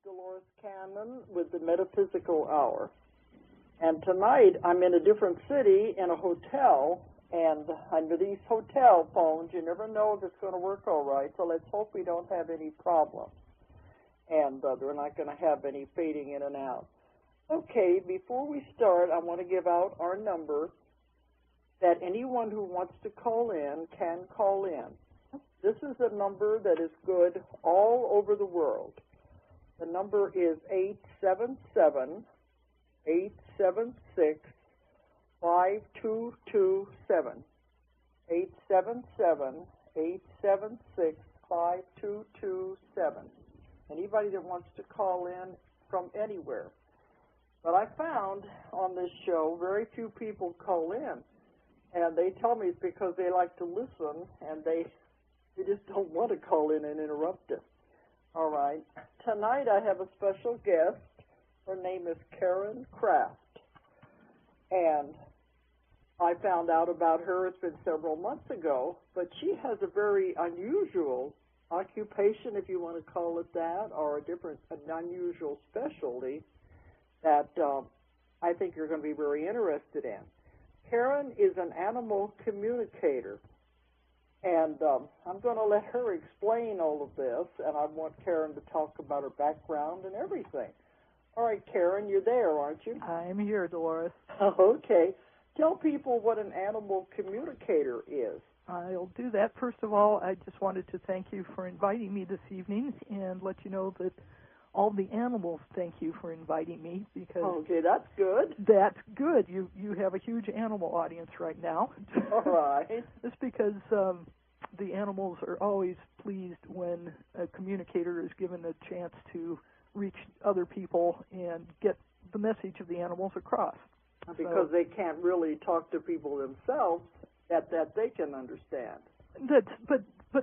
Dolores Cannon with the Metaphysical Hour. And tonight I'm in a different city in a hotel, and under these hotel phones, you never know if it's going to work all right, so let's hope we don't have any problems. And we're not going to have any fading in and out. Okay, before we start, I want to give out our number that anyone who wants to call in can call in. This is a number that is good all over the world. The number is 877-876-5227. 877-876-5227. Anybody that wants to call in from anywhere. But I found on this show very few people call in. And they tell me it's because they like to listen and they just don't want to call in and interrupt us. All right. Tonight I have a special guest. Her name is Karen Kraft. And I found out about her, it's been several months ago, but she has a very unusual occupation, if you want to call it that, or an unusual specialty that I think you're going to be very interested in. Karen is an animal communicator. And I'm going to let her explain all of this, and I want Karen to talk about her background and everything. All right, Karen, you're there, aren't you? I'm here, Dolores. Okay. Tell people what an animal communicator is. I'll do that. First of all, I just wanted to thank you for inviting me this evening and let you know that all the animals thank you for inviting me because... Okay, that's good. That's good. You have a huge animal audience right now. All right. It's because the animals are always pleased when a communicator is given a chance to reach other people and get the message of the animals across. Because they can't really talk to people themselves that they can understand. But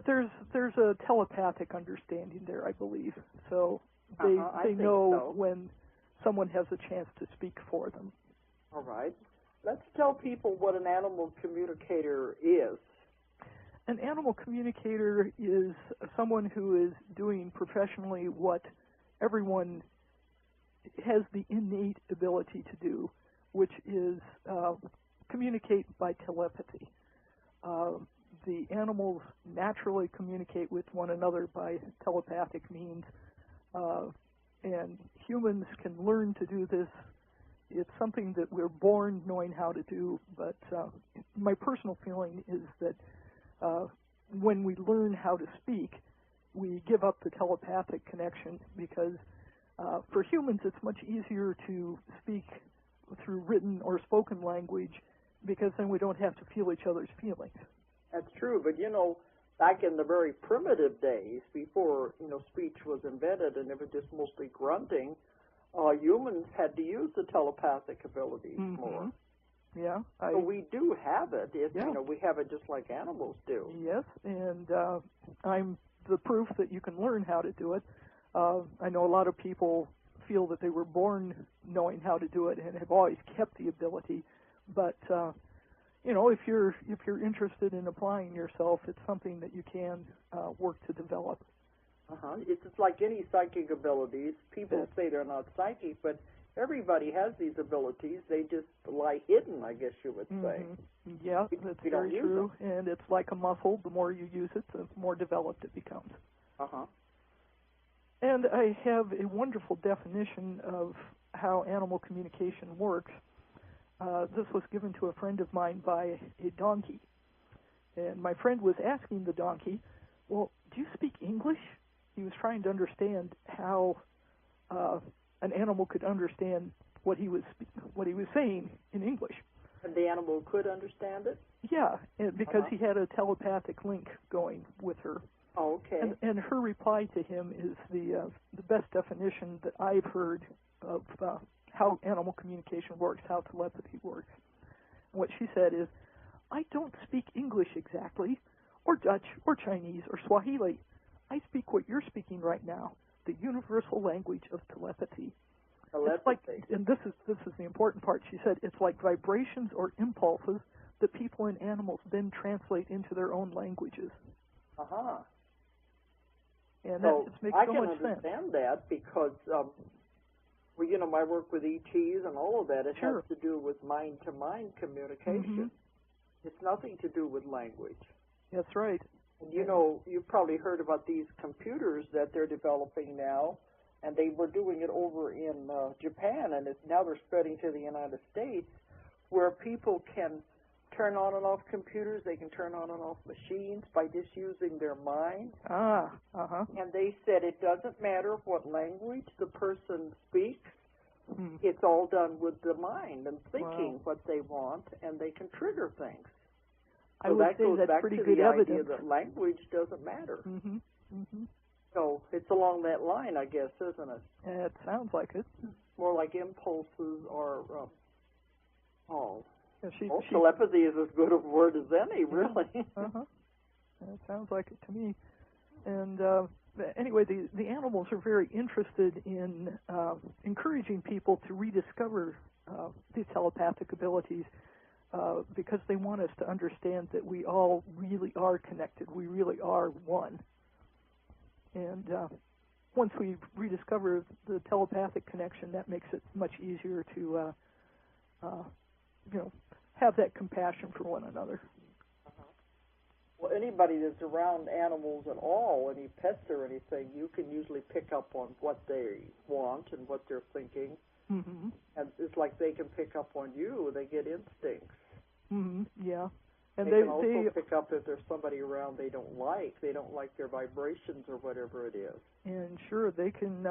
there's a telepathic understanding there, I believe. So they know when someone has a chance to speak for them. All right. Let's tell people what an animal communicator is. An animal communicator is someone who is doing professionally what everyone has the innate ability to do, which is communicate by telepathy. The animals naturally communicate with one another by telepathic means, and humans can learn to do this. It's something that we're born knowing how to do, but my personal feeling is that when we learn how to speak, we give up the telepathic connection because for humans it's much easier to speak through written or spoken language because then we don't have to feel each other's feelings. That's true, but back in the very primitive days, before speech was invented and it was just mostly grunting, humans had to use the telepathic abilities more. Yeah. So we do have it. We have it just like animals do. Yes, and I'm the proof that you can learn how to do it. I know a lot of people feel that they were born knowing how to do it and have always kept the ability, but if you're interested in applying yourself, it's something that you can work to develop. It's just like any psychic abilities. People say they're not psychic, but everybody has these abilities. They just lie hidden, I guess you would say. Yeah, that's very true. And it's like a muscle. The more you use it, the more developed it becomes. And I have a wonderful definition of how animal communication works. This was given to a friend of mine by a donkey. And my friend was asking the donkey, well, do you speak English? He was trying to understand how an animal could understand what he was saying in English. And the animal could understand it? Yeah, because he had a telepathic link going with her. Oh, okay. And her reply to him is the best definition that I've heard of how animal communication works, how telepathy works. And what she said is, I don't speak English exactly, or Dutch, or Chinese, or Swahili. I speak what you're speaking right now, the universal language of telepathy. Telepathy. And this is the important part. She said it's like vibrations or impulses that people and animals then translate into their own languages. And So that just makes I so can much sense. understand that because, well, my work with ETs and all of that, it Sure. has to do with mind-to-mind communication. It's nothing to do with language. That's right. And you've probably heard about these computers that they're developing now, and they were doing it over in Japan, and now they're spreading to the United States, where people can turn on and off computers, they can turn on and off machines by just using their mind. And they said it doesn't matter what language the person speaks, it's all done with the mind and thinking what they want, and they can trigger things. I So would that say goes that's back pretty to good the evidence. idea that language doesn't matter. So it's along that line, I guess, isn't it? It sounds like it. More like impulses or, telepathy is as good a word as any, really. It sounds like it to me. And anyway, the animals are very interested in encouraging people to rediscover these telepathic abilities because they want us to understand that we all really are connected. We really are one. And once we rediscover the telepathic connection, that makes it much easier to, have that compassion for one another. Well, anybody that's around animals at all, any pets or anything, you can usually pick up on what they want and what they're thinking. And it's like they can pick up on you. They get instincts. Yeah. And they can also pick up if there's somebody around they don't like. They don't like their vibrations or whatever it is. And sure, they can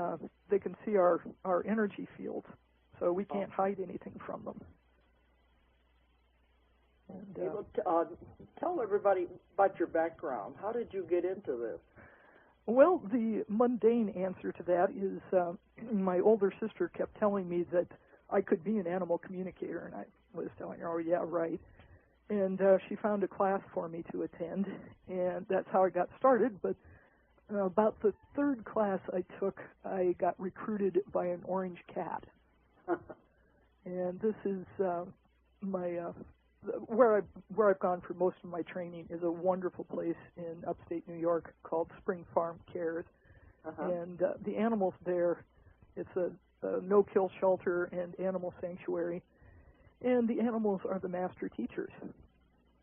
see our energy field, so we can't hide anything from them. And, tell everybody about your background. How did you get into this? Well, the mundane answer to that is my older sister kept telling me that I could be an animal communicator, and I was telling her, oh, yeah, right. And she found a class for me to attend, and that's how I got started. But about the third class I took, I got recruited by an orange cat. And this is where I've gone for most of my training is a wonderful place in upstate New York called Spring Farm Cares. And the animals there, it's a no-kill shelter and animal sanctuary. And the animals are the master teachers.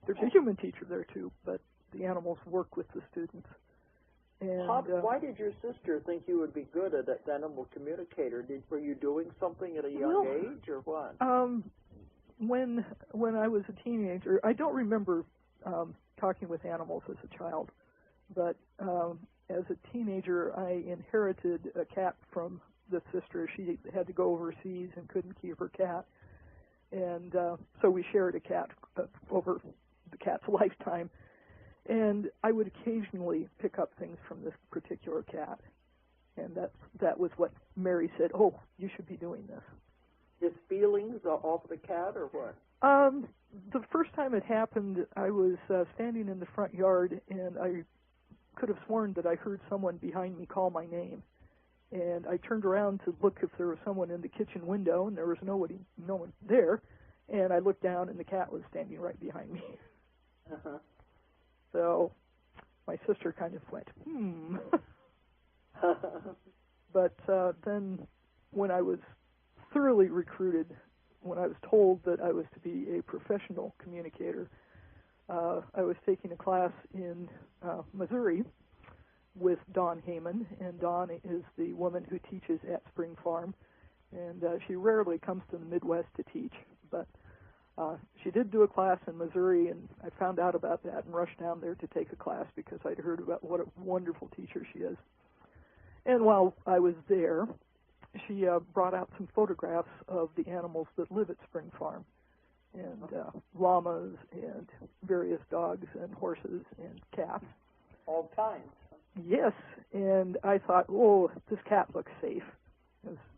There's a human teacher there, too, but the animals work with the students. And why did your sister think you would be good at an animal communicator? Were you doing something at a young age, or what? When I was a teenager, I don't remember talking with animals as a child, but as a teenager, I inherited a cat from the sister. She had to go overseas and couldn't keep her cat. And so we shared a cat over the cat's lifetime. And I would occasionally pick up things from this particular cat. And that was what Mary said, oh, you should be doing this. His feelings off the cat or what? The first time it happened, I was standing in the front yard, and I could have sworn that I heard someone behind me call my name. And I turned around to look if there was someone in the kitchen window, and there was no one there. And I looked down, and the cat was standing right behind me. So my sister kind of went, But then when I was thoroughly recruited, when I was told that I was to be a professional communicator, I was taking a class in Missouri with Dawn Heyman, and Dawn is the woman who teaches at Spring Farm, and she rarely comes to the Midwest to teach, but she did do a class in Missouri, and I found out about that and rushed down there to take a class because I'd heard about what a wonderful teacher she is. And while I was there, she brought out some photographs of the animals that live at Spring Farm, and llamas and various dogs and horses and cats. All kinds. Yes, and I thought, oh, this cat looks safe.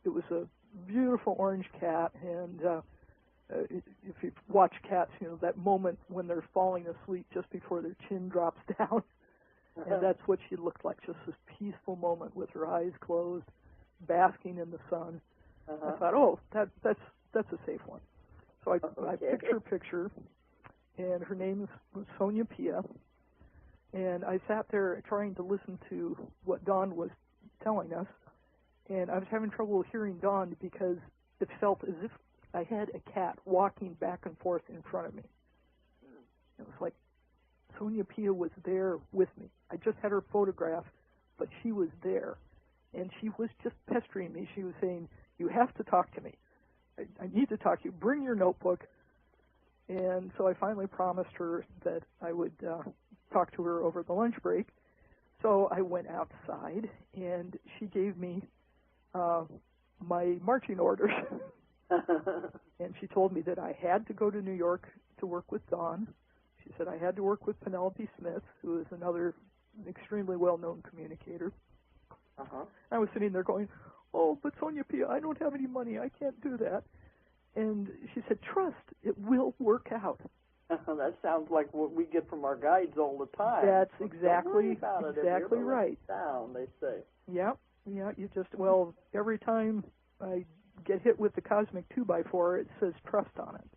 It was a beautiful orange cat, and if you watch cats, that moment when they're falling asleep just before their chin drops down, and that's what she looked like, just this peaceful moment with her eyes closed, basking in the sun. I thought, oh, that's a safe one. So I picked her picture, and her name was Sonia Pia, And I sat there trying to listen to what Dawn was telling us, and I was having trouble hearing Dawn because it felt as if I had a cat walking back and forth in front of me. It was like Sonia Pia was there with me. I just had her photograph, but she was there. And she was just pestering me. She was saying, you have to talk to me. I need to talk to you. Bring your notebook. And so I finally promised her that I would talk to her over the lunch break. So I went outside, and she gave me my marching orders. And she told me that I had to go to New York to work with Dawn. She said I had to work with Penelope Smith, who is another extremely well-known communicator. I was sitting there going, oh, but Sonia Pia, I don't have any money. I can't do that. And she said, trust, it will work out. That sounds like what we get from our guides all the time. That's exactly right. Down, they say. Yeah, you just, well, every time I get hit with the cosmic 2x4, it says trust on it.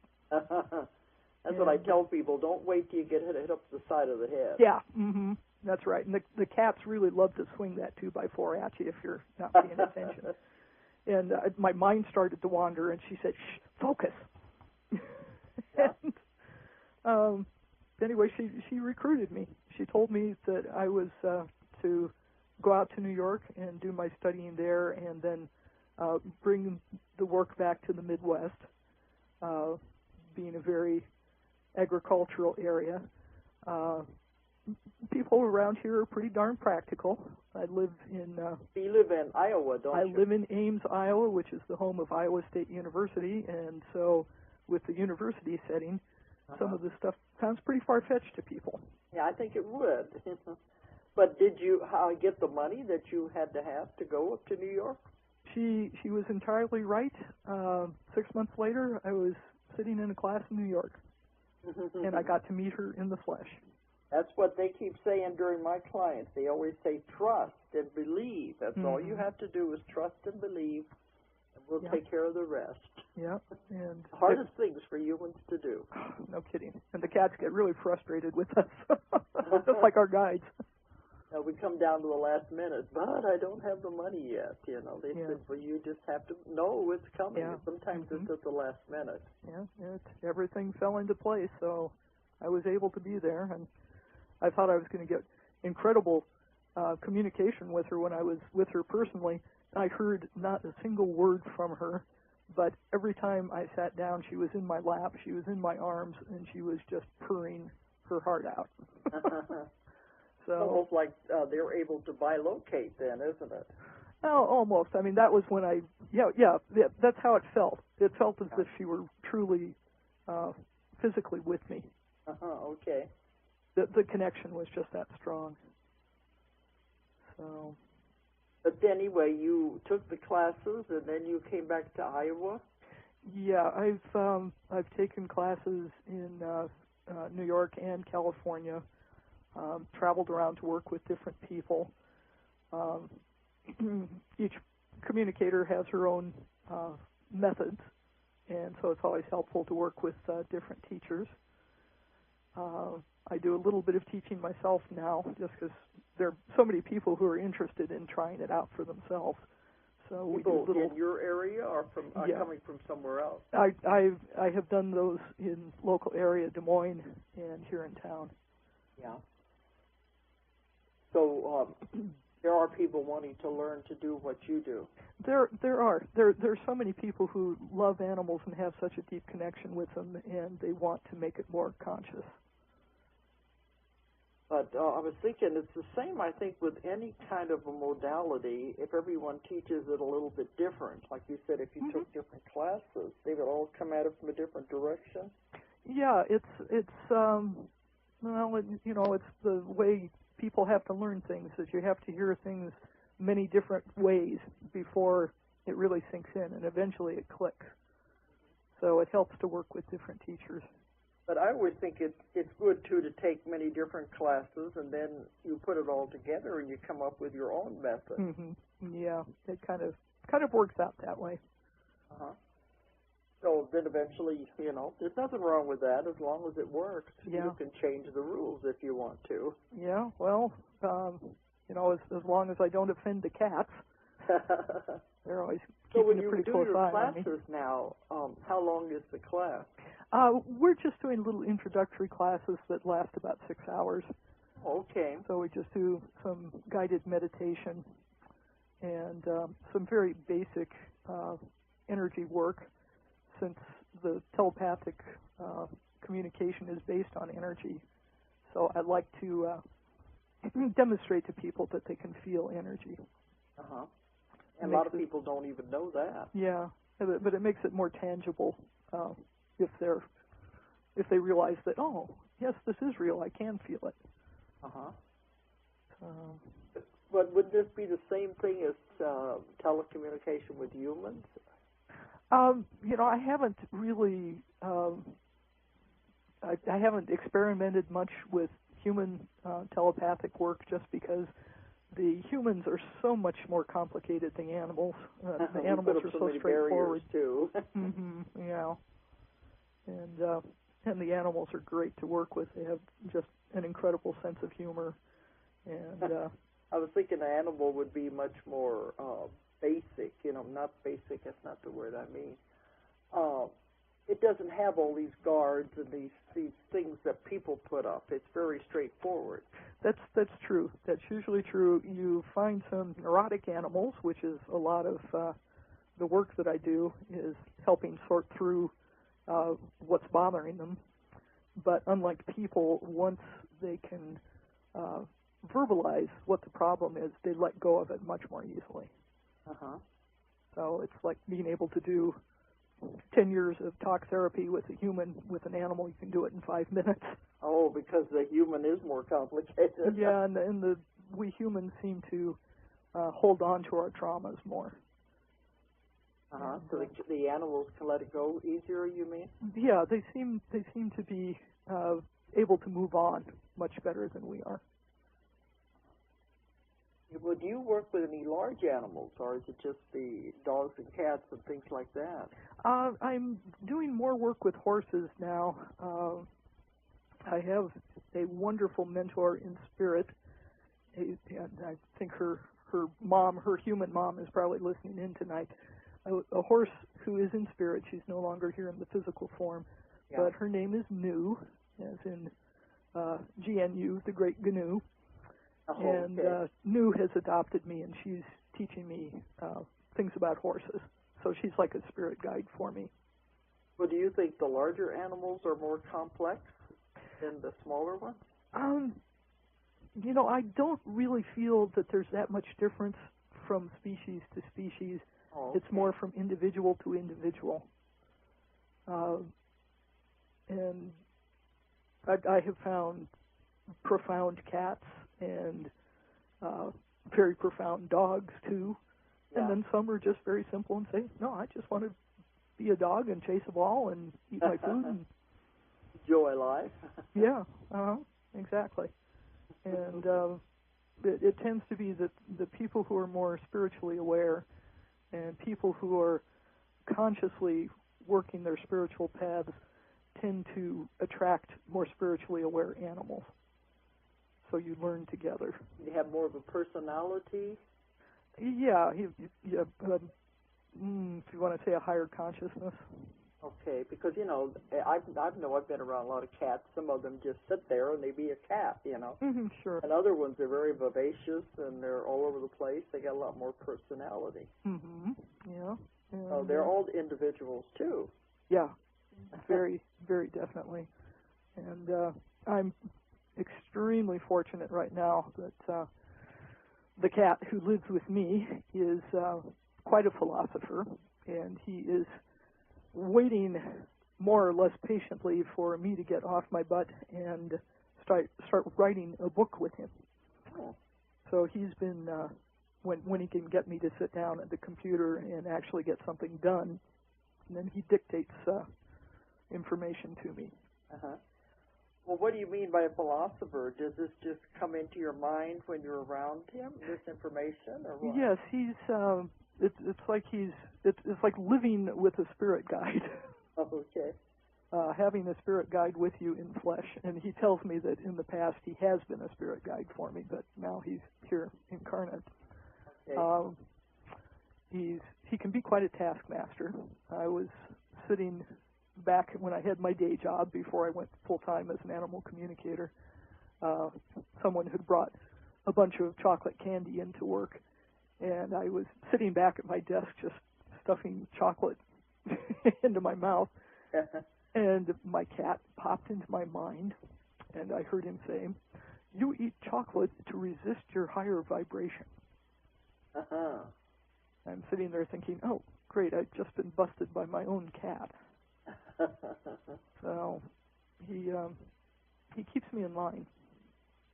That's what I tell people. Don't wait till you get hit up the side of the head. Yeah, that's right. And the cats really love to swing that 2x4 at you if you're not paying attention. And my mind started to wander, and she said, shh, focus. And anyway, she recruited me. She told me that I was to go out to New York and do my studying there, and then bring the work back to the Midwest, being a very agricultural area. People around here are pretty darn practical. I live in... you live in Iowa, don't you? I live in Ames, Iowa, which is the home of Iowa State University, and so with the university setting, some of this stuff sounds pretty far-fetched to people. Yeah, I think it would. But did you get the money that you had to have to go up to New York? She was entirely right. 6 months later, I was sitting in a class in New York, and I got to meet her in the flesh. That's what they keep saying during my clients. They always say trust and believe. That's all you have to do is trust and believe, and we'll take care of the rest. Yeah. And the hardest things for humans to do. No kidding. And the cats get really frustrated with us, just like our guides. Now, we come down to the last minute, but I don't have the money yet. You know, they said, well, you just have to know it's coming. Yeah. Sometimes it's at the last minute. Yeah, everything fell into place, so I was able to be there, and I thought I was going to get incredible communication with her when I was with her personally. I heard not a single word from her, but every time I sat down, she was in my lap, she was in my arms, and she was just purring her heart out. So almost like they're able to bilocate then, isn't it? Oh, almost. I mean, that was when that's how it felt. It felt as if she were truly physically with me. Okay. The connection was just that strong. So. But anyway, you took the classes and then you came back to Iowa? Yeah, I've taken classes in New York and California. Traveled around to work with different people. Each communicator has her own methods, and so it's always helpful to work with different teachers. I do a little bit of teaching myself now, just because there are so many people who are interested in trying it out for themselves. So people we do in your area, or from coming from somewhere else? I have done those in local area, Des Moines, and here in town. Yeah. So there are people wanting to learn to do what you do. There are so many people who love animals and have such a deep connection with them, and they want to make it more conscious. But I was thinking it's the same, I think, with any kind of a modality. If everyone teaches it a little bit different, like you said, if you took different classes, they would all come at it from a different direction. Yeah, it's the way people have to learn things, is you have to hear things many different ways before it really sinks in, and eventually it clicks. So it helps to work with different teachers. But I always think it's good, too, to take many different classes, and then you put it all together and you come up with your own method. Yeah, it kind of works out that way. So then eventually, you know, there's nothing wrong with that as long as it works. Yeah. You can change the rules if you want to. Yeah, well, you know, as long as I don't offend the cats, they're always So when keeping a you pretty do close your eye on me. classes now, how long is the class? We're just doing little introductory classes that last about 6 hours. Okay. So we just do some guided meditation and some very basic energy work, since the telepathic communication is based on energy. So I'd like to demonstrate to people that they can feel energy. Uh-huh. And a lot of people don't even know that. Yeah, but it makes it more tangible if they realize that, oh, yes, this is real, I can feel it. Uh-huh. But would this be the same thing as telecommunication with humans? You know, I haven't really, I haven't experimented much with human telepathic work, just because the humans are so much more complicated than animals. The animals are so straightforward too. Yeah, and the animals are great to work with. They have just an incredible sense of humor, and I was thinking an animal would be much more basic. You know, not basic. That's not the word I mean. It doesn't have all these guards and these things that people put up. It's very straightforward. That's true. That's usually true. You find some neurotic animals, which is a lot of the work that I do, is helping sort through what's bothering them. But unlike people, once they can verbalize what the problem is, they let go of it much more easily. Uh-huh. So it's like being able to do 10 years of talk therapy with a human. With an animal, you can do it in 5 minutes. Oh, because the human is more complicated. Yeah, and we humans seem to hold on to our traumas more. Uh-huh. So the animals can let it go easier, you mean? Yeah, they seem to be able to move on much better than we are. Would you work with any large animals, or is it just the dogs and cats and things like that? I'm doing more work with horses now. I have a wonderful mentor in spirit. And I think her human mom, is probably listening in tonight. A horse who is in spirit. She's no longer here in the physical form, but her name is Nu, as in GNU, the Great GNU. Oh, and Nu has adopted me, and she's teaching me things about horses. So she's like a spirit guide for me. Well, do you think the larger animals are more complex than the smaller ones? You know, I don't really feel that there's that much difference from species to species. Oh, okay. It's more from individual to individual. And I have found profound cats and very profound dogs, too. Yeah. And then some are just very simple and say, no, I just want to be a dog and chase a ball and eat my food. And enjoy life. Yeah, exactly. And it tends to be that the people who are more spiritually aware and people who are consciously working their spiritual paths tend to attract more spiritually aware animals. So you learn together. You have more of a personality? Yeah, if you want to say a higher consciousness. Okay, because, you know, I've been around a lot of cats. Some of them just sit there and they be a cat, you know. Mm-hmm, sure. And other ones are very vivacious and they're all over the place. They got a lot more personality. Mm-hmm, yeah. So they're all individuals, too. Yeah, very, very definitely. And I'm extremely fortunate right now that the cat who lives with me is quite a philosopher, and he is waiting more or less patiently for me to get off my butt and start writing a book with him. Oh. So he's been, when he can get me to sit down at the computer and actually get something done, and then he dictates information to me. Uh-huh. Well, what do you mean by a philosopher? Does this just come into your mind when you're around him, this information, or what? Yes, he's. It's like living with a spirit guide. Okay. Having a spirit guide with you in flesh. And he tells me that in the past he has been a spirit guide for me, but now he's here incarnate. Okay. He can be quite a taskmaster. I was sitting back when I had my day job before I went full-time as an animal communicator. Someone had brought a bunch of chocolate candy into work, and I was sitting back at my desk just stuffing chocolate into my mouth, and my cat popped into my mind, and I heard him say, "You eat chocolate to resist your higher vibration." Uh-huh. I'm sitting there thinking, oh, great, I've just been busted by my own cat. So he keeps me in line.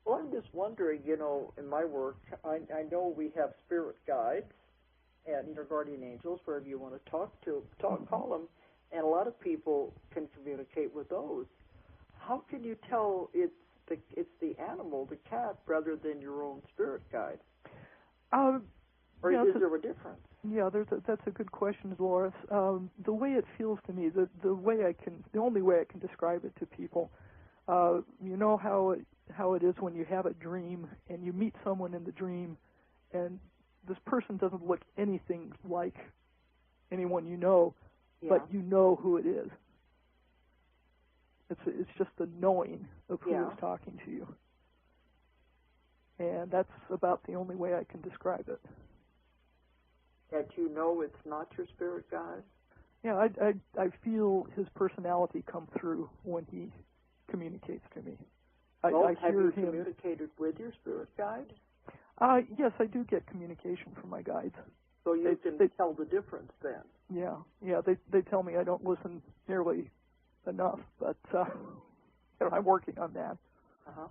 Well, I'm just wondering, in my work, I know we have spirit guides and guardian angels, wherever you want to call them, and a lot of people can communicate with those. How can you tell it's the animal, the cat, rather than your own spirit guide? Or is there a difference? Yeah, that's a good question, Dolores. The way it feels to me, the only way I can describe it to people, you know how it is when you have a dream and you meet someone in the dream, and this person doesn't look anything like anyone you know, but you know who it is. It's just the knowing of who is talking to you, and that's about the only way I can describe it. That you know it's not your spirit guide? Yeah, I feel his personality come through when he communicates to me. Have you communicated with your spirit guide? Yes, I do get communication from my guides. So you can tell the difference then? Yeah, they tell me I don't listen nearly enough, but I'm working on that. Uh-huh.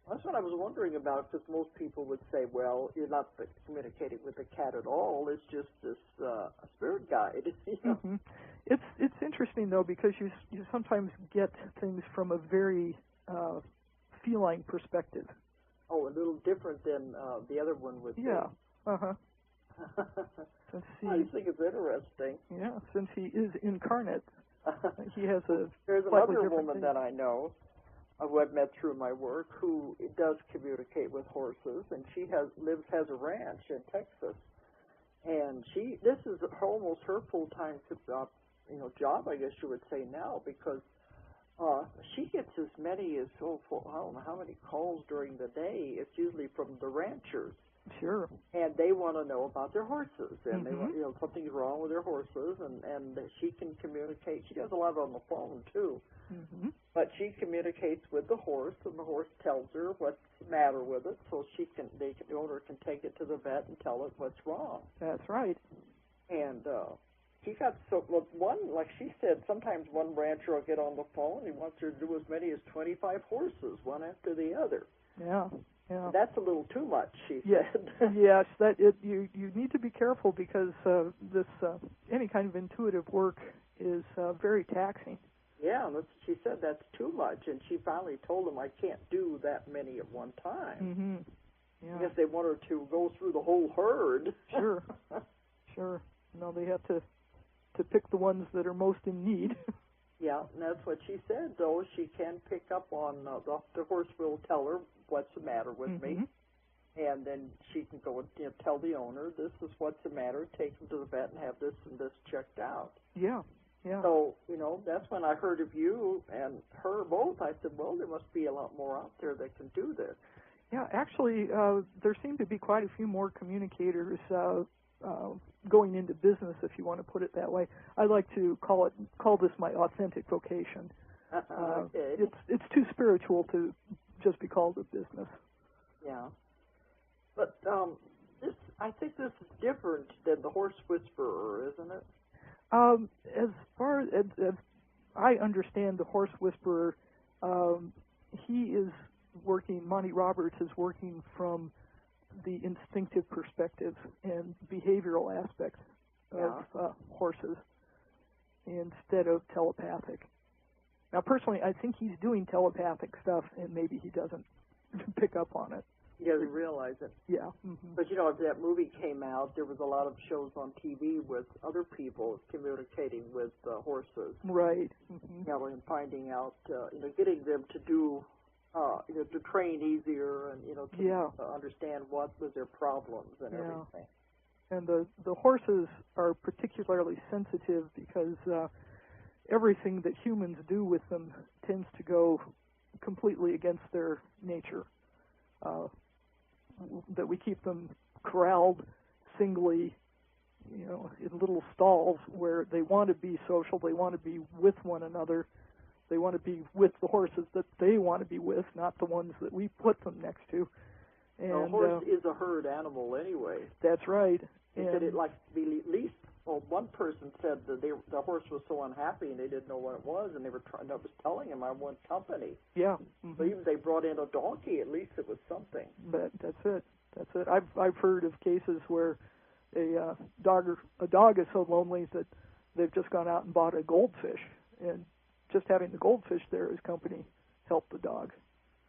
That's what I was wondering about, because most people would say, well, you're not communicating with the cat at all. It's just this spirit guide. Mm-hmm. It's interesting, though, because you sometimes get things from a very feline perspective. Oh, a little different than the other one would be. Yeah. Uh-huh. I think it's interesting. Yeah, since he is incarnate, he has a There's another woman that I know, who I've met through my work, who does communicate with horses, and she has a ranch in Texas, and this is almost her full-time job, I guess you would say now, because she gets as many as I don't know how many calls during the day. It's usually from the ranchers. Sure. And they want to know about their horses, and they want, something's wrong with their horses, and she can communicate. She does a lot on the phone too. Mm-hmm. But she communicates with the horse, and the horse tells her what's the matter with it, so the owner can take it to the vet and tell it what's wrong. That's right. And like she said, sometimes one rancher will get on the phone. He wants her to do as many as 25 horses, one after the other. Yeah. Yeah. That's a little too much, she said. Yes, you need to be careful, because this any kind of intuitive work is very taxing. Yeah, she said that's too much, and she finally told him, I can't do that many at one time. Mm-hmm. Yeah. I guess they want her to go through the whole herd. Sure. No, they have to pick the ones that are most in need. Yeah, and that's what she said, though. She can pick up on, the horse will tell her what's the matter with me, and then she can go and tell the owner, this is what's the matter, take him to the vet and have this and this checked out. Yeah. So, that's when I heard of you and her both. I said, well, there must be a lot more out there that can do this. Yeah, actually, there seem to be quite a few more communicators going into business, if you want to put it that way. I like to call this my authentic vocation. Okay. It's too spiritual to just be called a business. Yeah. But I think this is different than the horse whisperer, isn't it? As far as I understand, the horse whisperer, he is working, Monty Roberts is working from the instinctive perspective and behavioral aspects of horses instead of telepathic. Now, personally, I think he's doing telepathic stuff, and maybe he doesn't pick up on it. He doesn't realize it. Yeah. But, you know, if that movie came out, there was a lot of shows on TV with other people communicating with horses. Right. You know, and finding out, you know, getting them to do, you know, to train easier and, you know, to understand what was their problems and everything. And the horses are particularly sensitive because everything that humans do with them tends to go completely against their nature. That we keep them corralled singly, you know, in little stalls where they want to be social, they want to be with one another, they want to be with the horses that they want to be with, not the ones that we put them next to. And a horse is a herd animal anyway. That's right. They said it likes to be at least. Well, one person said that the horse was so unhappy and they didn't know what it was, and they were trying. I was telling him I want company. Yeah. So even they brought in a donkey, at least it was something. But that's it. That's it. I've heard of cases where a dog is so lonely that they've just gone out and bought a goldfish, and just having the goldfish there as company helped the dog.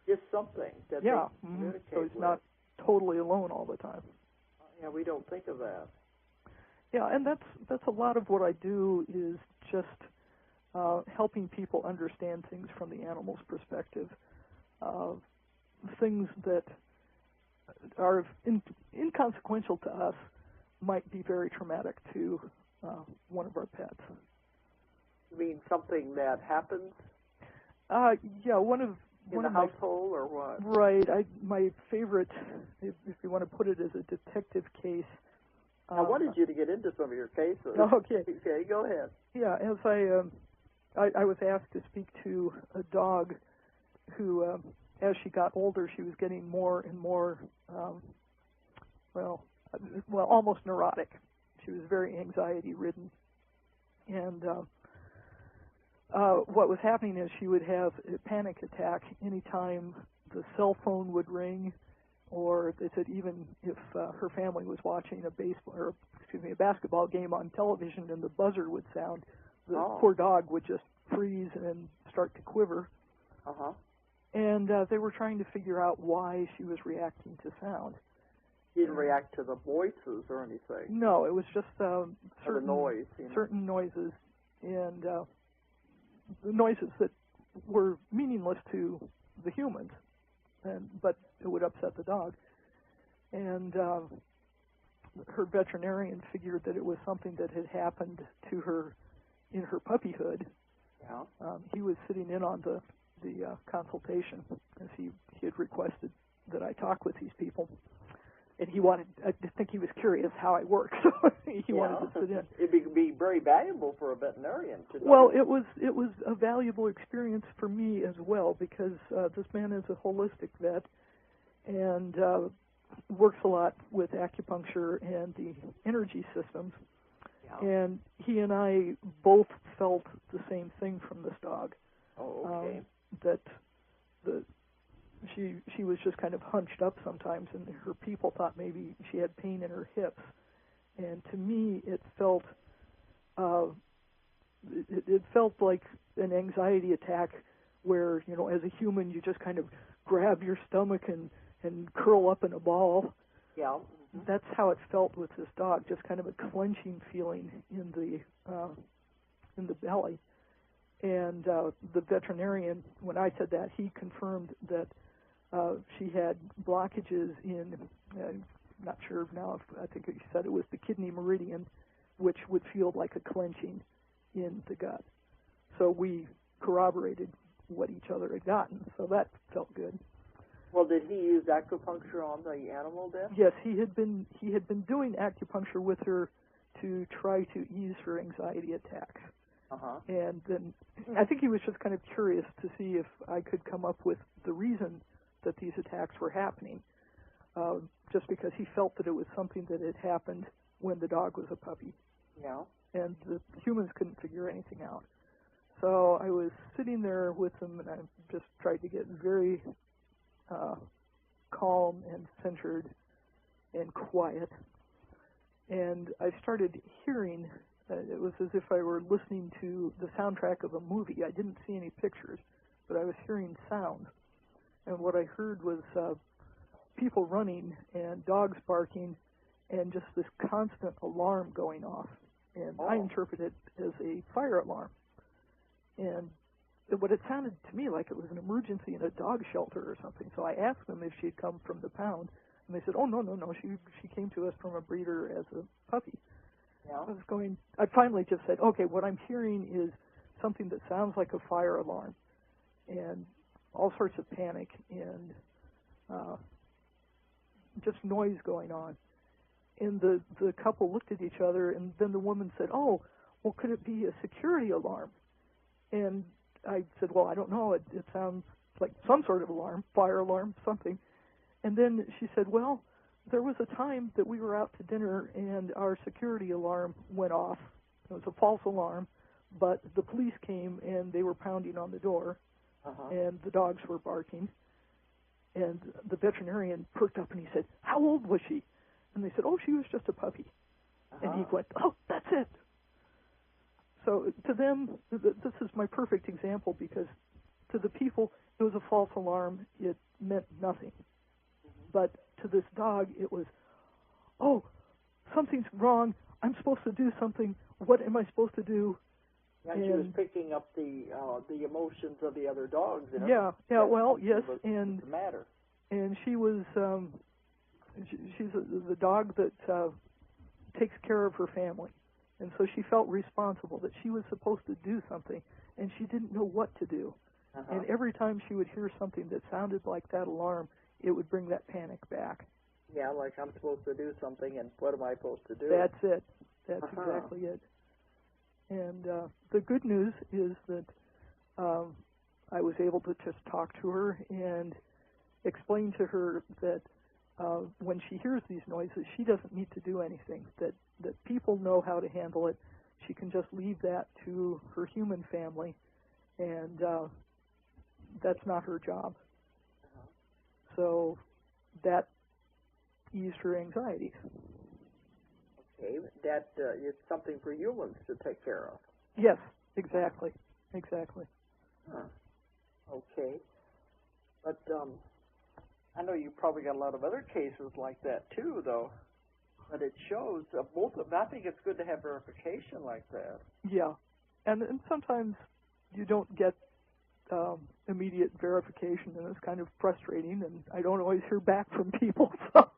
Just something that they communicate so he's with. not totally alone all the time. Yeah, we don't think of that. Yeah, and that's a lot of what I do is just helping people understand things from the animal's perspective. Things that are inconsequential to us might be very traumatic to one of our pets. You mean something that happens? Yeah, one of the household or what? Right. My favorite, if you want to put it as a detective case. I wanted you to get into some of your cases. Okay. Okay, go ahead. Yeah, as I was asked to speak to a dog who, as she got older, she was getting more and more, almost neurotic. She was very anxiety-ridden. And what was happening is she would have a panic attack anytime the cell phone would ring, or they said even if her family was watching a basketball game on television and the buzzer would sound, the poor dog would just freeze and start to quiver. And they were trying to figure out why she was reacting to sound. She didn't react to the voices or anything? No, it was just certain noise, certain noises, and noises that were meaningless to the humans, but it would upset the dog. And her veterinarian figured that it was something that had happened to her in her puppyhood. Yeah. He was sitting in on the consultation, as he had requested that I talk with these people. And I think he was curious how I work, so he wanted to sit in. It'd be very valuable for a veterinarian to know. Well, it was a valuable experience for me as well, because this man is a holistic vet and works a lot with acupuncture and the energy systems. Yeah. And he and I both felt the same thing from this dog. Oh, okay. That she was just kind of hunched up sometimes, and her people thought maybe she had pain in her hips. And to me, it felt like an anxiety attack, where, you know, as a human, you just kind of grab your stomach and curl up in a ball. Yeah. Mm-hmm. That's how it felt with this dog, just kind of a clenching feeling in the belly. And the veterinarian, when I said that, he confirmed that she had blockages in, I'm not sure now, I think he said it was the kidney meridian, which would feel like a clenching in the gut. So we corroborated what each other had gotten, so that felt good. Well, did he use acupuncture on the animal then? Yes, he had been doing acupuncture with her to try to ease her anxiety attacks. And then I think he was just kind of curious to see if I could come up with the reason that these attacks were happening, just because he felt that it was something that had happened when the dog was a puppy. Yeah. And the humans couldn't figure anything out. So I was sitting there with him, and I just tried to get very calm and centered and quiet. And I started hearing, it was as if I were listening to the soundtrack of a movie. I didn't see any pictures, but I was hearing sounds. And what I heard was people running and dogs barking and just this constant alarm going off. And I interpret it as a fire alarm. And but it sounded to me like it was an emergency in a dog shelter or something. So I asked them if she'd come from the pound, and they said, "Oh, no, she came to us from a breeder as a puppy." Yeah. I finally just said, "Okay, what I'm hearing is something that sounds like a fire alarm, and all sorts of panic and just noise going on." And the couple looked at each other, and then the woman said, "Oh, well, could it be a security alarm?" And I said, "Well, I don't know. It sounds like some sort of alarm, fire alarm, something." And then she said, "Well, there was a time that we were out to dinner, and our security alarm went off. It was a false alarm, but the police came, and they were pounding on the door, and the dogs were barking." And the veterinarian perked up, and he said, "How old was she?" And they said, "Oh, she was just a puppy." And he went, "Oh, that's it." So to them, this is my perfect example, because to the people, it was a false alarm. It meant nothing. But to this dog, it was, "Oh, something's wrong. I'm supposed to do something. What am I supposed to do?" And she was picking up the emotions of the other dogs. And yes, and the matter. And she was she's the dog that takes care of her family. And so she felt responsible, that she was supposed to do something, and she didn't know what to do. And every time she would hear something that sounded like that alarm, it would bring that panic back. Yeah, like I'm supposed to do something, and what am I supposed to do? That's it. That's exactly it. And the good news is that I was able to just talk to her and explain to her that when she hears these noises, she doesn't need to do anything, that people know how to handle it. She can just leave that to her human family, and that's not her job. So that eased her anxieties. Okay, that is something for humans to take care of. Yes, exactly. Okay, but I know you probably got a lot of other cases like that too, though. But it shows both of them. I think it's good to have verification like that. Yeah, and sometimes you don't get immediate verification, and it's kind of frustrating, and I don't always hear back from people. So.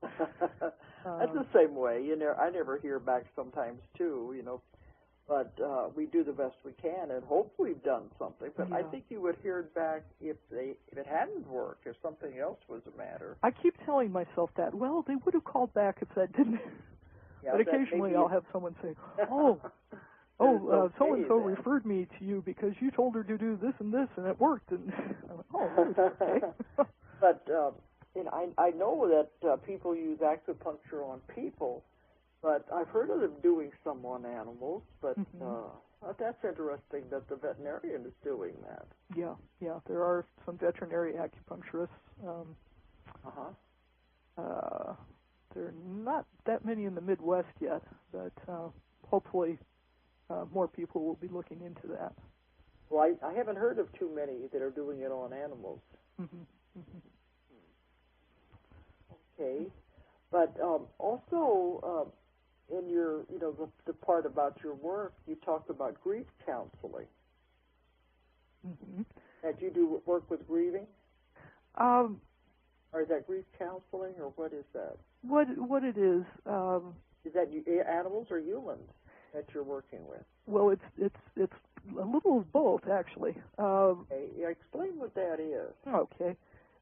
That's the same way. I never hear back sometimes too, but we do the best we can and hope we've done something. But I think you would hear it back if it hadn't worked, if something else was the matter. I keep telling myself that. Well, they would have called back if that didn't. Yeah, but occasionally I'll have someone say, so-and-so referred me to you because you told her to do this, and it worked. And I'm like, oh, okay. But I know that people use acupuncture on people, but I've heard of them doing some on animals. But that's interesting that the veterinarian is doing that. Yeah, there are some veterinary acupuncturists. There are not that many in the Midwest yet, but hopefully more people will be looking into that. Well, I haven't heard of too many that are doing it on animals. Okay, but also in your, the part about your work, you talked about grief counseling. That you do work with grieving? Or is that grief counseling, or what is that? What it is that animals or humans that you're working with? Well, it's a little of both, actually. Okay, explain what that is. Okay,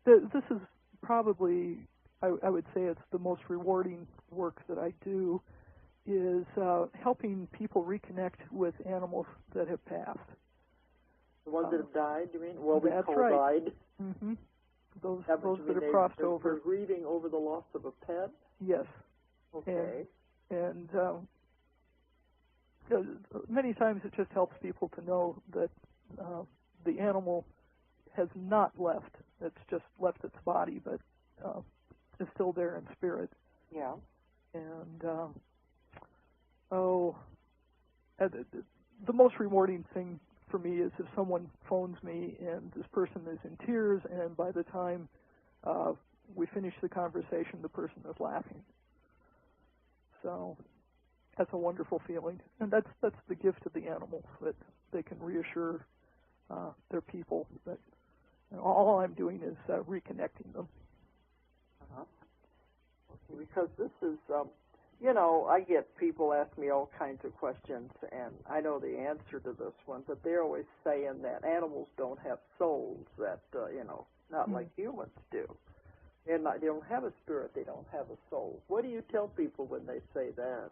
this is probably, I would say, it's the most rewarding work that I do, is helping people reconnect with animals that have passed. The ones that have died, you mean? Well, we that's call right. died. Those that have crossed over. They're grieving over the loss of a pet? Yes. Okay. And many times it just helps people to know that the animal has not left. It's just left its body, but is still there in spirit. Yeah. And the most rewarding thing for me is if someone phones me and this person is in tears, and by the time we finish the conversation, the person is laughing. So that's a wonderful feeling, and that's the gift of the animals, that they can reassure their people that all I'm doing is reconnecting them. Because this is, you know, I get people ask me all kinds of questions, and I know the answer to this one, but they're always saying that animals don't have souls, that, you know, not like humans do. They don't have a spirit, they don't have a soul. What do you tell people when they say that?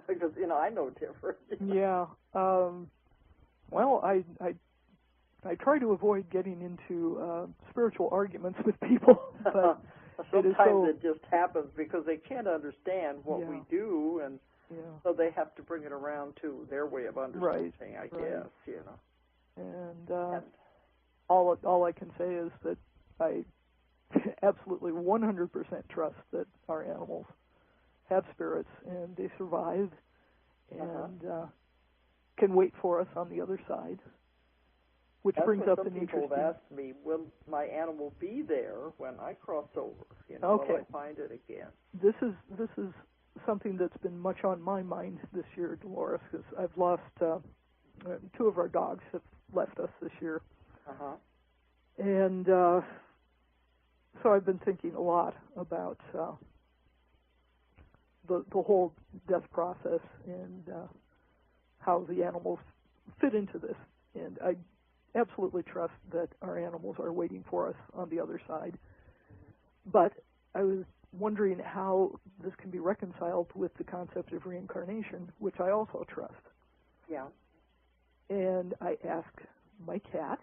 Because, you know, I know different. Yeah. Well, I try to avoid getting into spiritual arguments with people, but sometimes it just happens because they can't understand what Yeah. we do, and so they have to bring it around to their way of understanding, I guess, you know. And all I can say is that I absolutely 100% trust that our animals have spirits and they survive and can wait for us on the other side. Which That's brings what up some an people interesting... have asked me, will my animal be there when I cross over? You know, Okay. will I find it again? This is something that's been much on my mind this year, Dolores, because I've lost... two of our dogs have left us this year. And so I've been thinking a lot about the whole death process and how the animals fit into this. And I absolutely trust that our animals are waiting for us on the other side. But I was wondering how this can be reconciled with the concept of reincarnation, which I also trust. Yeah. And I asked my cat,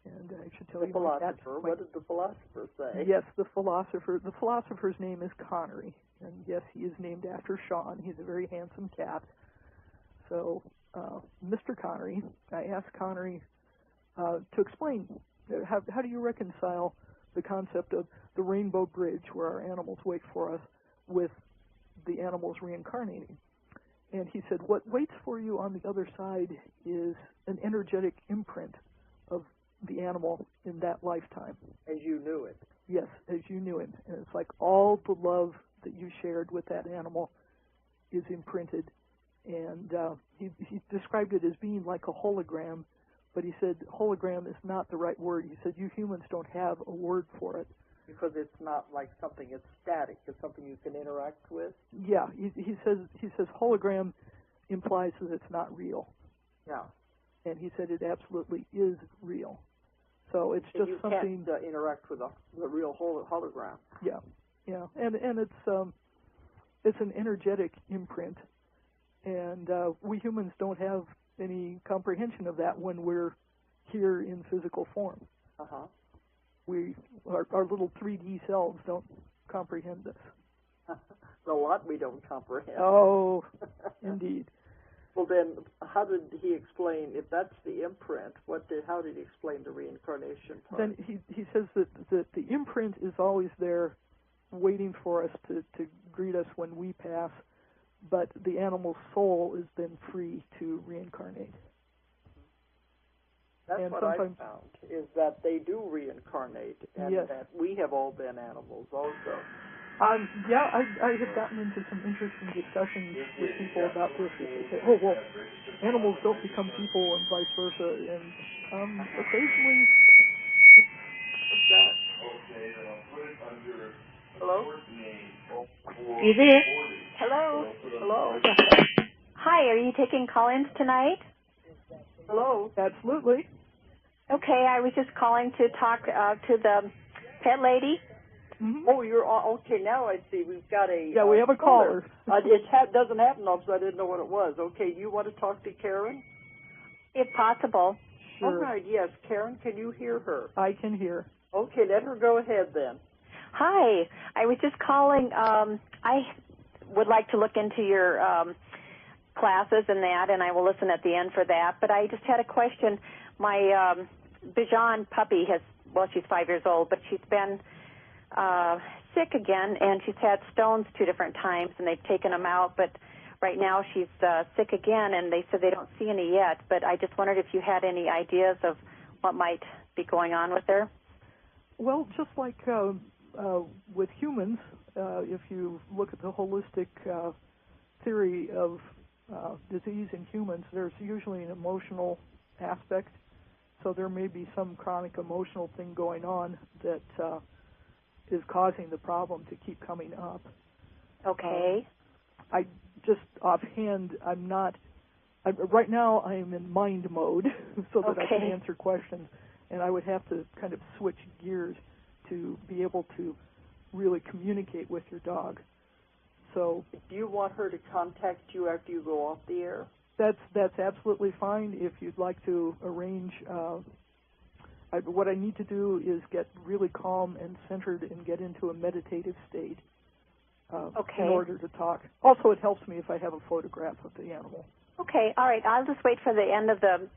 and I should tell The you philosopher. What did the philosopher say? Yes, the philosopher. The philosopher's name is Connery, and yes, he is named after Sean. He's a very handsome cat. So, Mr. Connery, I asked Connery to explain how do you reconcile the concept of the rainbow bridge, where our animals wait for us, with the animals reincarnating. And he said, what waits for you on the other side is an energetic imprint of the animal in that lifetime. As you knew it. Yes, as you knew him. And it's like all the love that you shared with that animal is imprinted. And he described it as being like a hologram, but he said hologram is not the right word. He said you humans don't have a word for it. Because it's not like something, it's static. It's something you can interact with. Yeah, he says hologram implies that it's not real. Yeah. And he said it absolutely is real. So it's just you something. You can't interact with the real hologram. Yeah, yeah, and it's an energetic imprint, and we humans don't have any comprehension of that when we're here in physical form. Our little 3D selves don't comprehend this. A lot we don't comprehend. Oh, indeed. Well, then, how did he explain, if that's the imprint, how did he explain the reincarnation part? Then he says that the imprint is always there waiting for us to greet us when we pass, but the animal's soul is then free to reincarnate. That's and what I found, is that they do reincarnate, and that we have all been animals also. Yeah, I have gotten into some interesting discussions with people about this. They say, oh, well, animals don't become people and vice versa. And occasionally... What's that? Hello? You there? Hello? Hello? Hi, are you taking call-ins tonight? Hello? Absolutely. Okay, I was just calling to talk to the pet lady. Mm-hmm. Oh, you're okay. Now I see. We've got a we have a caller. It doesn't happen often, so I didn't know what it was. Okay, you want to talk to Karen? If possible. Sure. All right. Yes, Karen. Can you hear her? I can hear. Okay, let her go ahead then. Hi, I was just calling. I would like to look into your classes and that, and I will listen at the end for that. But I just had a question. My Bichon puppy she's 5 years old, but she's been sick again, and she's had stones 2 different times, and they've taken them out, but right now she's sick again, and they said they don't see any yet, but I just wondered if you had any ideas of what might be going on with her. Well, just like with humans, if you look at the holistic theory of disease in humans, there's usually an emotional aspect. So there may be some chronic emotional thing going on that is causing the problem to keep coming up. Okay. I just offhand, I'm not. Right now, I am in mind mode so that I can answer questions, and I would have to kind of switch gears to be able to really communicate with your dog. So, do you want her to contact you after you go off the air? That's absolutely fine. If you'd like to arrange, what I need to do is get really calm and centered and get into a meditative state in order to talk. Also, it helps me if I have a photograph of the animal. Okay, all right. I'll just wait for the end of the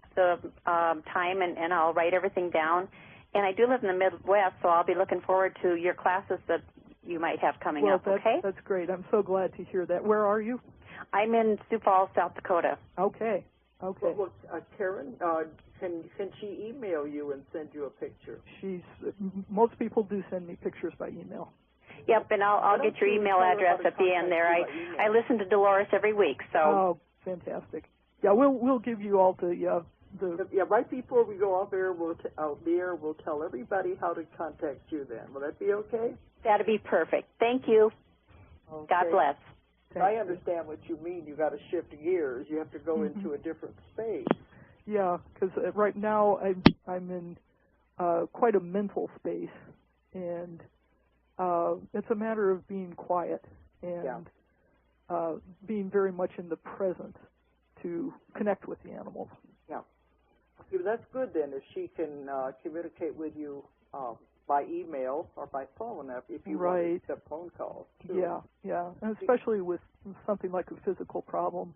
time, and I'll write everything down. And I do live in the Midwest, so I'll be looking forward to your classes that you might have coming up, okay? That's great. I'm so glad to hear that. Where are you? I'm in Sioux Falls, South Dakota. Okay. Well, Karen, can she email you and send you a picture? Most people do send me pictures by email. Yep, and I'll get your email address at the end there. I listen to Dolores every week, so. Oh, fantastic. Yeah, we'll give you all the Yeah, right before we go off air, we'll tell everybody how to contact you then. Will that be okay? That'd be perfect. Thank you. Okay. God bless. I understand what you mean. You got to shift gears. You have to go into a different space. Yeah, because right now I'm in quite a mental space, and it's a matter of being quiet and being very much in the present to connect with the animals. Yeah. That's good then if she can communicate with you by email or by phone if you want to accept phone calls, too. Yeah, and especially with something like a physical problem.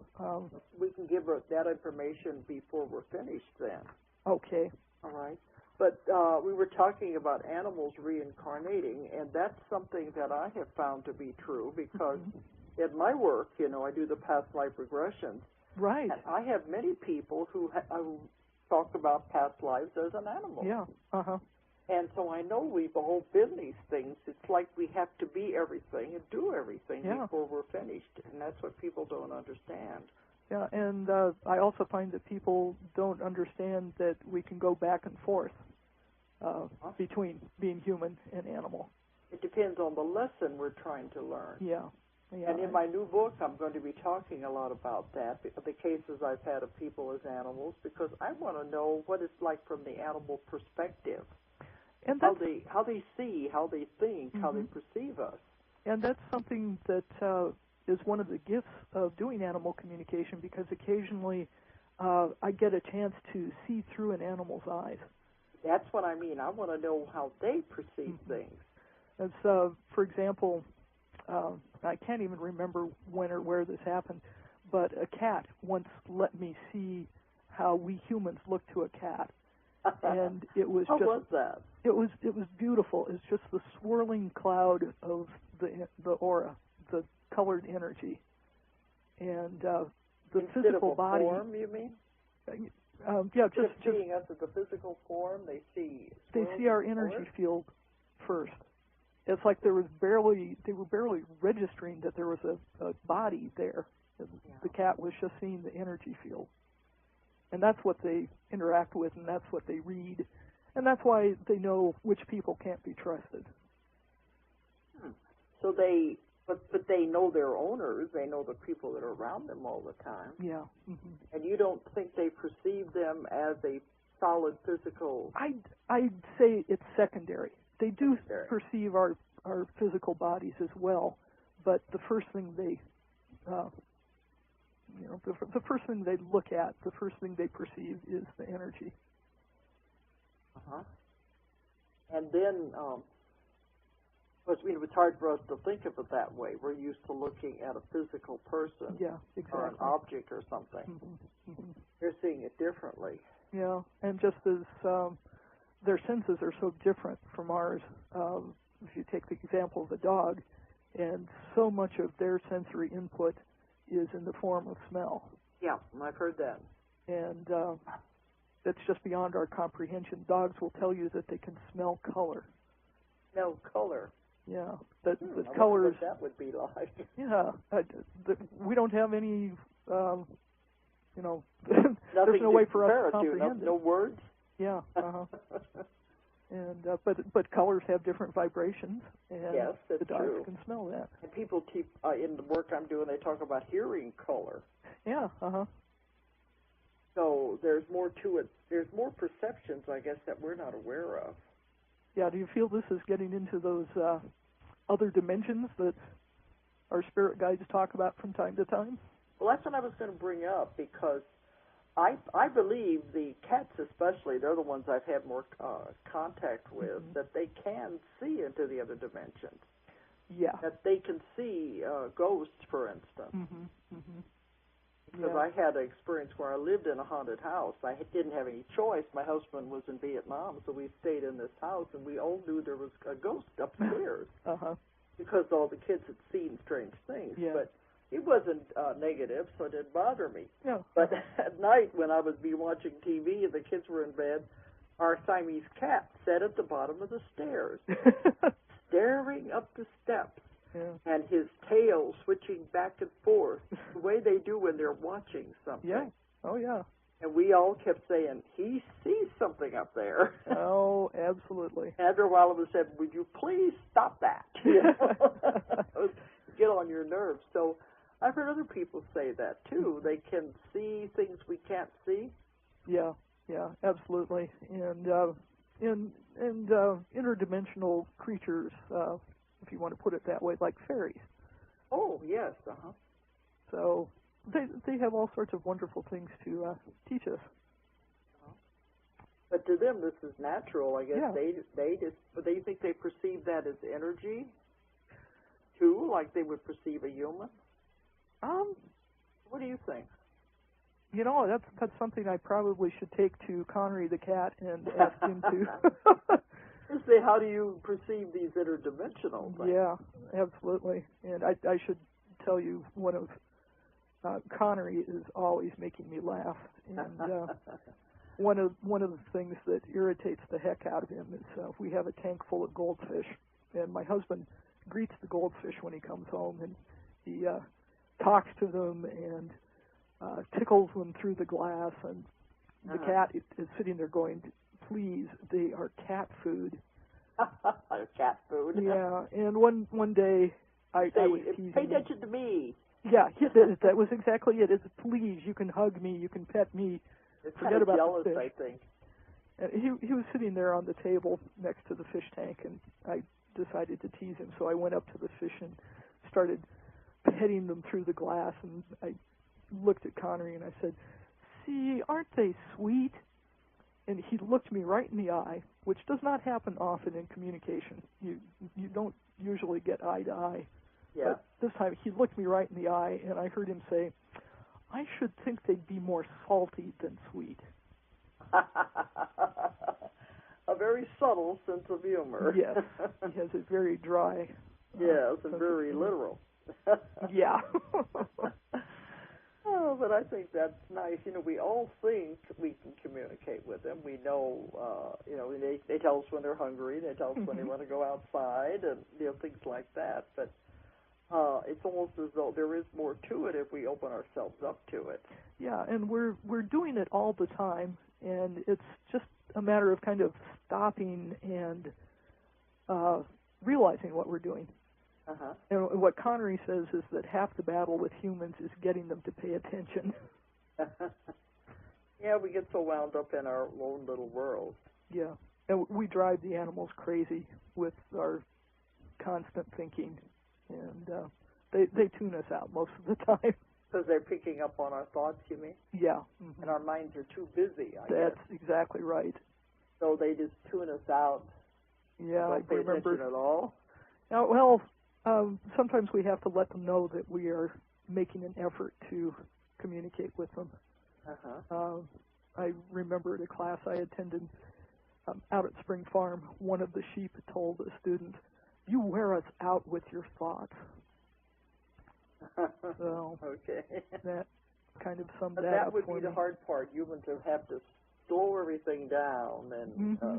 We can give her that information before we're finished then. Okay. All right. But we were talking about animals reincarnating, and that's something that I have found to be true because in my work, I do the past life regressions. Right. And I have many people who talk about past lives as an animal. Yeah. Uh-huh. And so I know we've all been these things. It's like we have to be everything and do everything before we're finished, and that's what people don't understand. Yeah, and I also find that people don't understand that we can go back and forth between being human and animal. It depends on the lesson we're trying to learn. Yeah. And in my new book, I'm going to be talking a lot about that, the cases I've had of people as animals, because I want to know what it's like from the animal perspective, and how they see, how they think, how they perceive us. And that's something that is one of the gifts of doing animal communication, because occasionally I get a chance to see through an animal's eyes. That's what I mean. I want to know how they perceive things. As, for example, I can't even remember when or where this happened, but a cat once let me see how we humans look to a cat, and it was how was that? It was beautiful. It's just the swirling cloud of the aura, the colored energy, and the Instead physical of a body. Form, you mean? Just seeing us as a physical form, they see our energy field first. It's like they were barely registering that there was a body there. The cat was just seeing the energy field. And that's what they interact with, and that's what they read. And that's why they know which people can't be trusted. So but they know their owners. They know the people that are around them all the time. Yeah. And you don't think they perceive them as a solid physical? I'd say it's secondary. They do perceive our physical bodies as well, but the first thing they, the first thing they look at, the first thing they perceive is the energy. And then, it's hard for us to think of it that way. We're used to looking at a physical person, or an object or something. They're seeing it differently. Yeah, and just as their senses are so different from ours. If you take the example of a dog, and so much of their sensory input is in the form of smell. Yeah, I've heard that. And that's just beyond our comprehension. Dogs will tell you that they can smell color. No, color. Yeah, that I wonder colors. what that would be like. Yeah, we don't have any, Nothing there's no to way for us compare to it to. comprehend No it. words. Yeah, and but colors have different vibrations, and Yes, that's the dogs true. can smell that. And people keep in the work I'm doing. They talk about hearing color. Yeah, So there's more to it. There's more perceptions, I guess, that we're not aware of. Yeah, do you feel this is getting into those other dimensions that our spirit guides talk about from time to time? Well, that's what I was going to bring up, because I believe the cats especially, they're the ones I've had more contact with, that they can see into the other dimensions. Yeah. That they can see ghosts, for instance. Because Yeah. I had an experience where I lived in a haunted house. I didn't have any choice. My husband was in Vietnam, so we stayed in this house, and we all knew there was a ghost upstairs because all the kids had seen strange things. Yeah. But it wasn't negative, so it didn't bother me. Yeah. But at night, when I would be watching TV and the kids were in bed, our Siamese cat sat at the bottom of the stairs, staring up the steps. Yeah. And his tail switching back and forth, the way they do when they're watching something. Yeah. Oh, yeah. And we all kept saying, he sees something up there. Oh, absolutely. After a while, it was said, would you please stop that? You know? Get on your nerves. So I've heard other people say that, too. They can see things we can't see. Yeah, yeah, absolutely. And interdimensional creatures, if you want to put it that way, like fairies. Oh, yes, So they have all sorts of wonderful things to teach us. But to them, this is natural. I guess Yeah. they think they perceive that as energy, too, like they would perceive a human. What do you think? You know, that's something I probably should take to Connery the cat and ask him to. Say, how do you perceive these interdimensional things? Yeah, absolutely. And I should tell you, one of Connery is always making me laugh. And one of the things that irritates the heck out of him is we have a tank full of goldfish, and my husband greets the goldfish when he comes home, and he talks to them and tickles them through the glass, and the cat is sitting there going, please, they are cat food. Cat food. Yeah, and one day I was teasing pay attention to me. Yeah, that was exactly it. It's, please, you can hug me, you can pet me. It's Forget kind of about jealous, the fish. I think. And he was sitting there on the table next to the fish tank, and I decided to tease him, so I went up to the fish and started petting them through the glass, and I looked at Connery and I said, see, aren't they sweet? And he looked me right in the eye, which does not happen often in communication. You don't usually get eye to eye. Yeah. But this time he looked me right in the eye, and I heard him say, I should think they'd be more salty than sweet. A very subtle sense of humor. Yes, he has a very dry. Yes, and very literal. Yeah. Oh, but I think that's nice. You know, we all think we can communicate with them. We know, they tell us when they're hungry. They tell us when they want to go outside, and things like that. But it's almost as though there is more to it if we open ourselves up to it. Yeah, and we're doing it all the time, and it's just a matter of kind of stopping and realizing what we're doing. And what Connery says is that half the battle with humans is getting them to pay attention. Yeah, we get so wound up in our own little world. Yeah, and we drive the animals crazy with our constant thinking, and they tune us out most of the time. Because they're picking up on our thoughts, you mean? Yeah. And our minds are too busy, I guess. That's exactly right. So they just tune us out. Yeah, Don't pay attention at all. Now, well, sometimes we have to let them know that we are making an effort to communicate with them. I remember at a class I attended out at Spring Farm, one of the sheep told the student, you wear us out with your thoughts. So okay. that kind of summed But that that up would for be me. the hard part. Humans have to slow everything down and, Mm-hmm.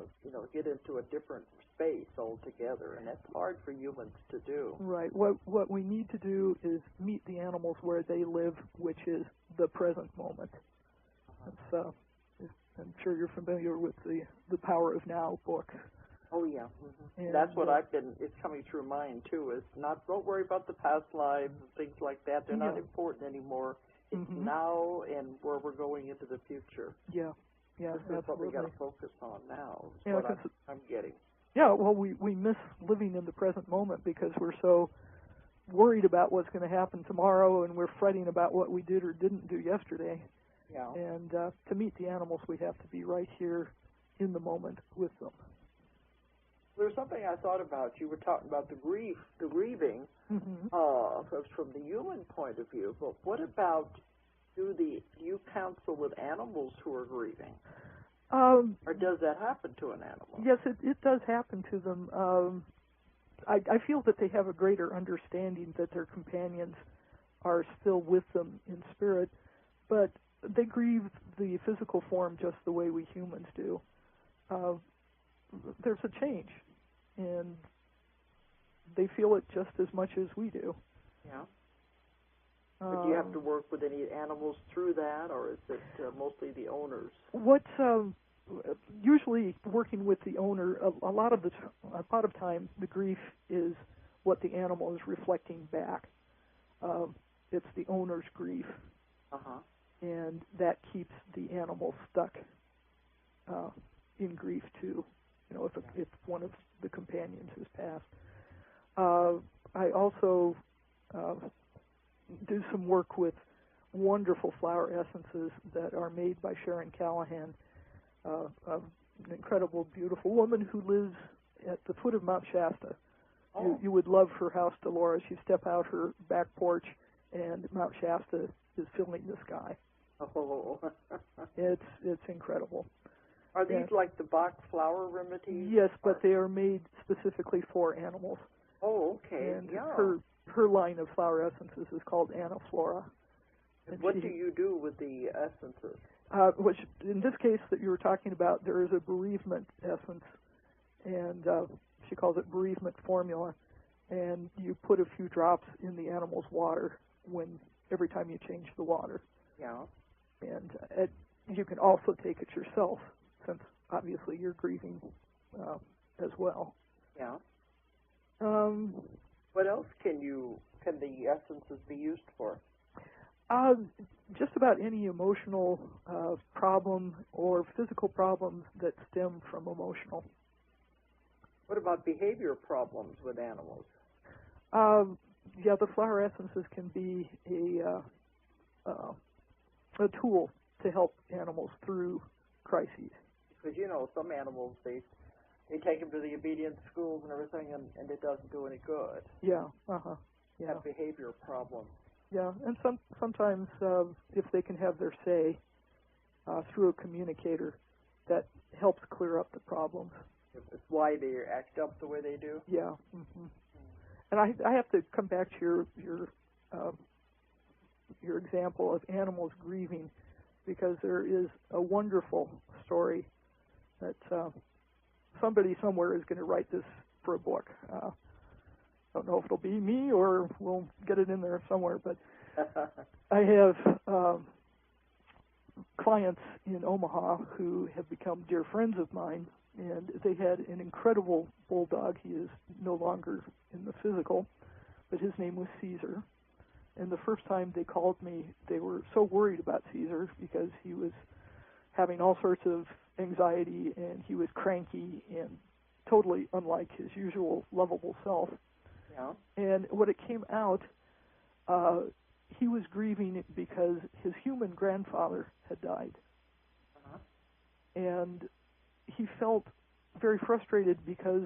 get into a different space altogether, and that's hard for humans to do. Right. What we need to do is meet the animals where they live, which is the present moment. I'm sure you're familiar with the Power of Now book. Oh, yeah. Mm-hmm. That's what it's coming through mine, too, is don't worry about the past lives and things like that. They're not important anymore. It's now and where we're going into the future. Yeah, this absolutely. is what we got to focus on now, is yeah, what I'm getting. Yeah, well, we miss living in the present moment because we're so worried about what's going to happen tomorrow, and we're fretting about what we did or didn't do yesterday. Yeah. And to meet the animals, we have to be right here in the moment with them. There's something I thought about. You were talking about the grieving, from the human point of view. But what about do you counsel with animals who are grieving? Or does that happen to an animal? Yes, it does happen to them. I feel that they have a greater understanding that their companions are still with them in spirit, but they grieve the physical form just the way we humans do. There's a change, and they feel it just as much as we do. Yeah. But do you have to work with any animals through that, or is it mostly the owners? Usually working with the owner, a lot of times the grief is what the animal is reflecting back. It's the owner's grief, and that keeps the animal stuck in grief too. If one of the companions has passed. I also do some work with wonderful flower essences that are made by Sharon Callahan, an incredible, beautiful woman who lives at the foot of Mount Shasta. Oh. You would love her house, Dolores. You step out her back porch, and Mount Shasta is filling the sky. Oh. It's incredible. Are these like the Bach flower remedies? Yes, but they are made specifically for animals. Oh, okay. And her line of flower essences is called Anna Flora. And what do you do with the essences? Which, in this case that you were talking about, there is a bereavement essence, and she calls it bereavement formula, and you put a few drops in the animal's water every time you change the water. Yeah. And you can also take it yourself, since obviously you're grieving as well. Yeah. What else can the essences be used for? Just about any emotional problem or physical problems that stem from emotional. What about behavior problems with animals? Yeah, the flower essences can be a tool to help animals through crises. Because, some animals, they take them to the obedience schools and everything, and it doesn't do any good. Yeah, Yeah. Have behavior problems. Yeah, and sometimes if they can have their say through a communicator, that helps clear up the problems. It's why they act up the way they do? Yeah. And I have to come back to your example of animals grieving, because there is a wonderful story that somebody somewhere is going to write this for a book. Don't know if it'll be me or we'll get it in there somewhere, but I have clients in Omaha who have become dear friends of mine, and they had an incredible bulldog. He is no longer in the physical, but his name was Caesar. And the first time they called me, they were so worried about Caesar because he was having all sorts of anxiety, and he was cranky and totally unlike his usual lovable self. Yeah. And when it came out, he was grieving because his human grandfather had died. And he felt very frustrated because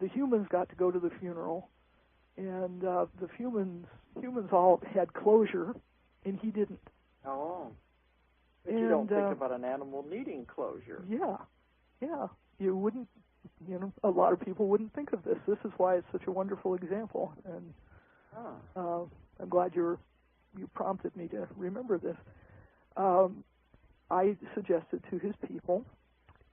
the humans got to go to the funeral, and the humans all had closure, and he didn't. Oh. But you don't think about an animal needing closure. Yeah. You wouldn't, a lot of people wouldn't think of this. This is why it's such a wonderful example, and I'm glad you prompted me to remember this. I suggested to his people,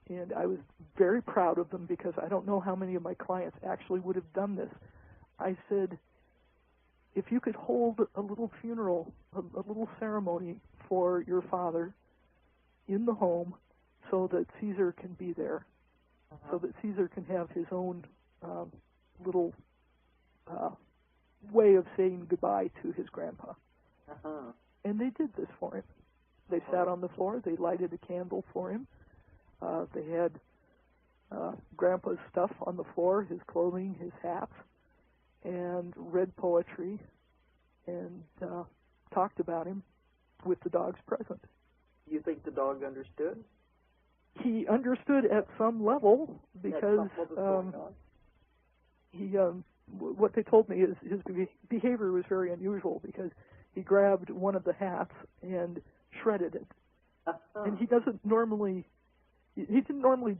and I was very proud of them because I don't know how many of my clients actually would have done this. I said, if you could hold a little funeral, a little ceremony for your father in the home so that Caesar can be there, so that Caesar can have his own little way of saying goodbye to his grandpa. And they did this for him. They sat on the floor. They lighted a candle for him. They had Grandpa's stuff on the floor, his clothing, his hats, and read poetry and talked about him with the dogs present. You think the dog understood? He understood at some level because what they told me is his behavior was very unusual because he grabbed one of the hats and shredded it. And he didn't normally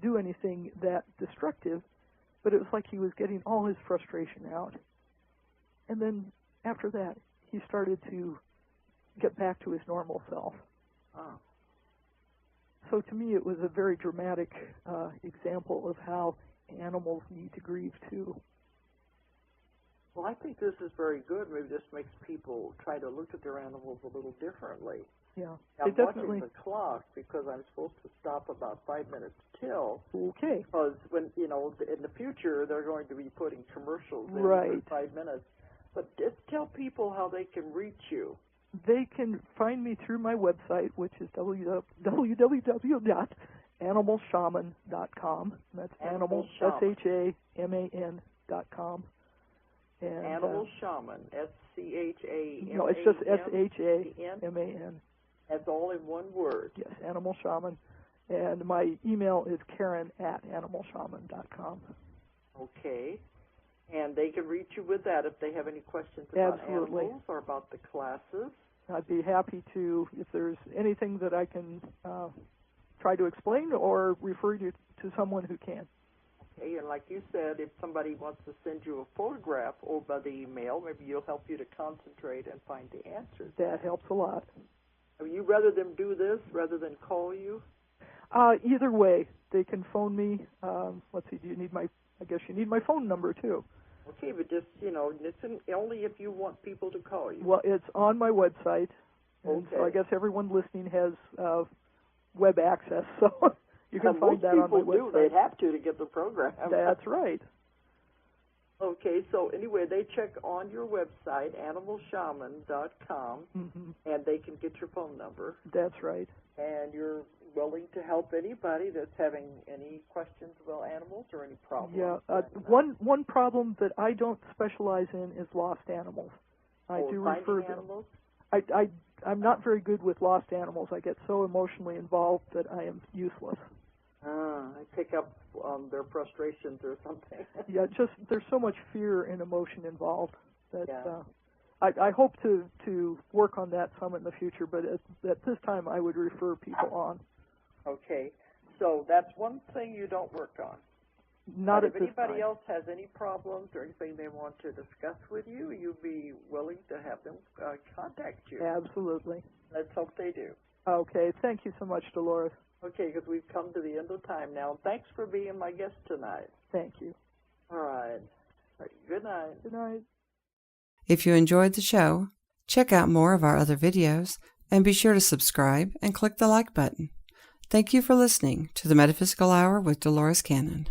do anything that destructive, but it was like he was getting all his frustration out. And then after that, he started to get back to his normal self. So to me, it was a very dramatic example of how animals need to grieve too. Well, I think this is very good. Maybe this makes people try to look at their animals a little differently. Yeah, I'm watching the clock because I'm supposed to stop about 5 minutes till. Okay. Because when in the future they're going to be putting commercials in right. for 5 minutes. But just tell people how they can reach you. They can find me through my website, which is www.animalshaman.com. That's animal, SHAMAN.com. And, Animal Shaman, SCHAMAN. No, it's just SHAMAN. That's all in one word. Yes, Animal Shaman. And my email is Karen@animalshaman.com. Okay. And they can reach you with that if they have any questions about Absolutely. animals or about the classes. I'd be happy to, if there's anything that I can try to explain or refer you to someone who can. Okay, and like you said, if somebody wants to send you a photograph over the email, maybe you'll help you to concentrate and find the answers. That helps a lot. Would you rather them do this rather than call you? Either way, they can phone me. Let's see, I guess you need my phone number too. Okay, but just, listen only if you want people to call you. Well, it's on my website. And okay. So I guess everyone listening has web access, so you can find that on my website. Most people do. They'd have to get the program. That's right. Okay, so anyway, they check on your website, animalshaman.com, and they can get your phone number. That's right. And you're willing to help anybody that's having any questions about animals or any problems. Yeah, one problem that I don't specialize in is lost animals. I do refer them. Animals? I'm not very good with lost animals. I get so emotionally involved that I am useless. I pick up their frustrations or something. Yeah, just there's so much fear and emotion involved that yeah. I hope to work on that some in the future, but at this time I would refer people on. Okay, so that's one thing you don't work on. Not but at this if anybody time. else has any problems or anything they want to discuss with you, you'd be willing to have them contact you. Absolutely. Let's hope they do. Okay, thank you so much, Dolores. Okay, because we've come to the end of time now. Thanks for being my guest tonight. Thank you. All right. Good night. Good night. If you enjoyed the show, check out more of our other videos and be sure to subscribe and click the like button. Thank you for listening to the Metaphysical Hour with Dolores Cannon.